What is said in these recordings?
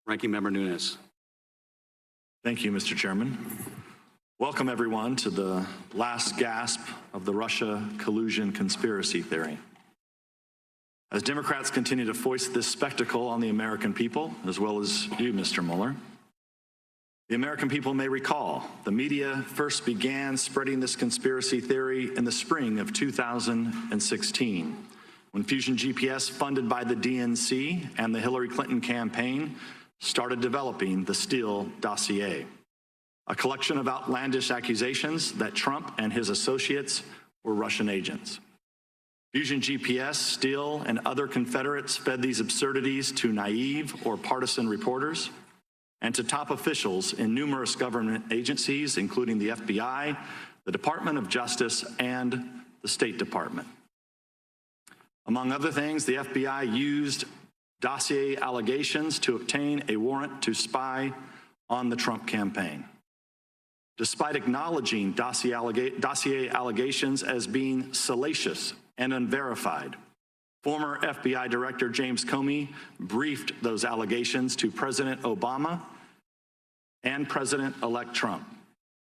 Ranking Member Nunes. Thank you, Mr. Chairman. Welcome, everyone, to the last gasp of the Russia collusion conspiracy theory. As Democrats continue to foist this spectacle on the American people, as well as you, Mr. Mueller, the American people may recall the media first began spreading this conspiracy theory in the spring of 2016, when Fusion GPS, funded by the DNC and the Hillary Clinton campaign, started developing the Steele dossier, a collection of outlandish accusations that Trump and his associates were Russian agents. Fusion GPS, Steele, and other Confederates fed these absurdities to naive or partisan reporters and to top officials in numerous government agencies, including the FBI, the Department of Justice, and the State Department. Among other things, the FBI used dossier allegations to obtain a warrant to spy on the Trump campaign. Despite acknowledging dossier allegations as being salacious and unverified, former FBI Director James Comey briefed those allegations to President Obama and President-elect Trump.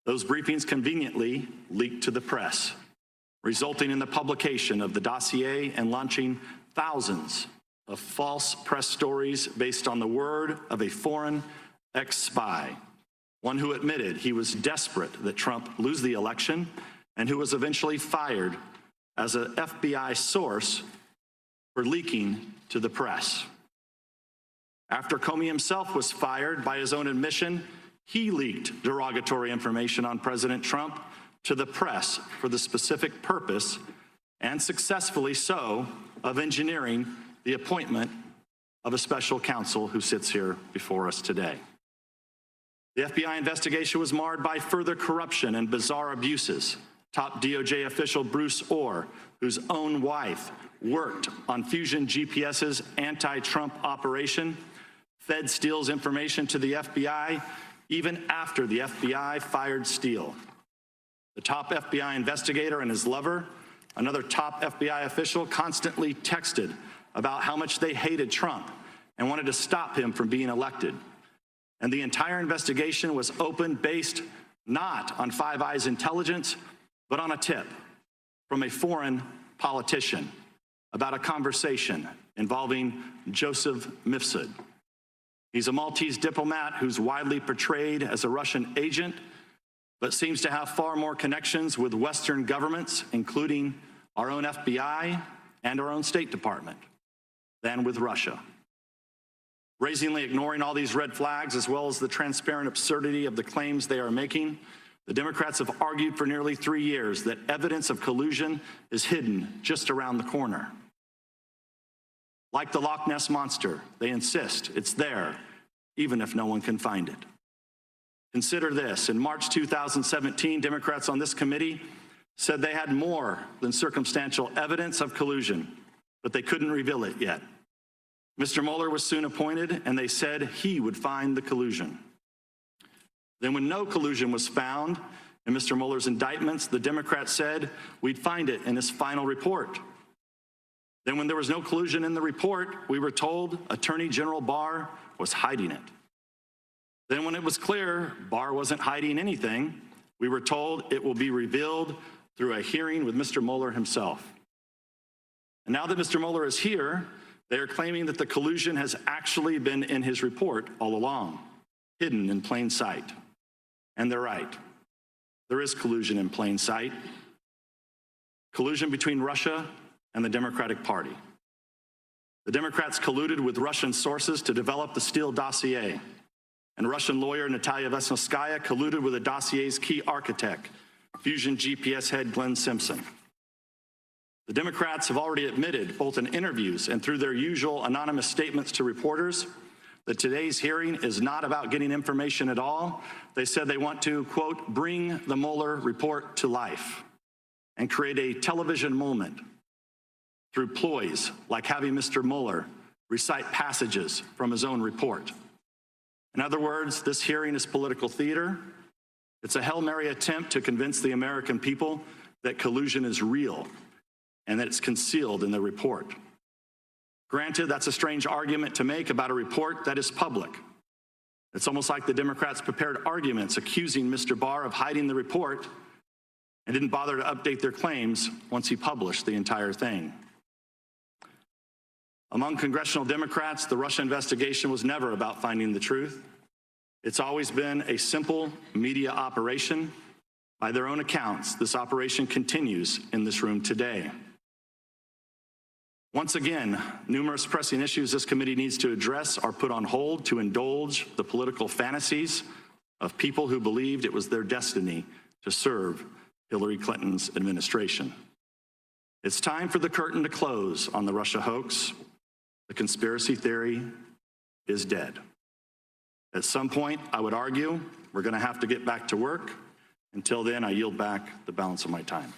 Those briefings conveniently leaked to the press, resulting in the publication of the dossier and launching thousands of false press stories based on the word of a foreign ex-spy, one who admitted he was desperate that Trump lose the election and who was eventually fired as an FBI source for leaking to the press. After Comey himself was fired, by his own admission, he leaked derogatory information on President Trump to the press for the specific purpose, and successfully so, of engineering the appointment of a special counsel who sits here before us today. The FBI investigation was marred by further corruption and bizarre abuses. Top DOJ official Bruce Orr, whose own wife worked on Fusion GPS's anti-Trump operation, fed Steele's information to the FBI even after the FBI fired Steele. The top FBI investigator and his lover, another top FBI official, constantly texted about how much they hated Trump and wanted to stop him from being elected. And the entire investigation was opened based not on Five Eyes intelligence, but on a tip from a foreign politician about a conversation involving Joseph Mifsud. He's a Maltese diplomat who's widely portrayed as a Russian agent, but seems to have far more connections with Western governments, including our own FBI and our own State Department, than with Russia. Brazenly ignoring all these red flags, as well as the transparent absurdity of the claims they are making, the Democrats have argued for nearly 3 years that evidence of collusion is hidden just around the corner. Like the Loch Ness Monster, they insist it's there, even if no one can find it. Consider this. In March 2017, Democrats on this committee said they had more than circumstantial evidence of collusion, but they couldn't reveal it yet. Mr. Mueller was soon appointed, and they said he would find the collusion. Then when no collusion was found in Mr. Mueller's indictments, the Democrats said we'd find it in his final report. Then when there was no collusion in the report, we were told Attorney General Barr was hiding it. Then when it was clear Barr wasn't hiding anything, we were told it will be revealed through a hearing with Mr. Mueller himself. And now that Mr. Mueller is here, they are claiming that the collusion has actually been in his report all along, hidden in plain sight. And they're right. There is collusion in plain sight. Collusion between Russia and the Democratic Party. The Democrats colluded with Russian sources to develop the Steele dossier, and Russian lawyer Natalia Vesnitskaya colluded with the dossier's key architect, Fusion GPS head Glenn Simpson. The Democrats have already admitted, both in interviews and through their usual anonymous statements to reporters, that today's hearing is not about getting information at all. They said they want to, quote, bring the Mueller report to life and create a television moment through ploys like having Mr. Mueller recite passages from his own report. In other words, this hearing is political theater. It's a Hail Mary attempt to convince the American people that collusion is real and that it's concealed in the report. Granted, that's a strange argument to make about a report that is public, It's almost like the Democrats prepared arguments accusing Mr. Barr of hiding the report and didn't bother to update their claims once he published the entire thing. Among congressional Democrats, the Russia investigation was never about finding the truth. It's always been a simple media operation. By their own accounts, this operation continues in this room today. Once again, numerous pressing issues this committee needs to address are put on hold to indulge the political fantasies of people who believed it was their destiny to serve Hillary Clinton's administration. It's time for the curtain to close on the Russia hoax. The conspiracy theory is dead. At some point, I would argue, we're going to have to get back to work. Until then, I yield back the balance of my time.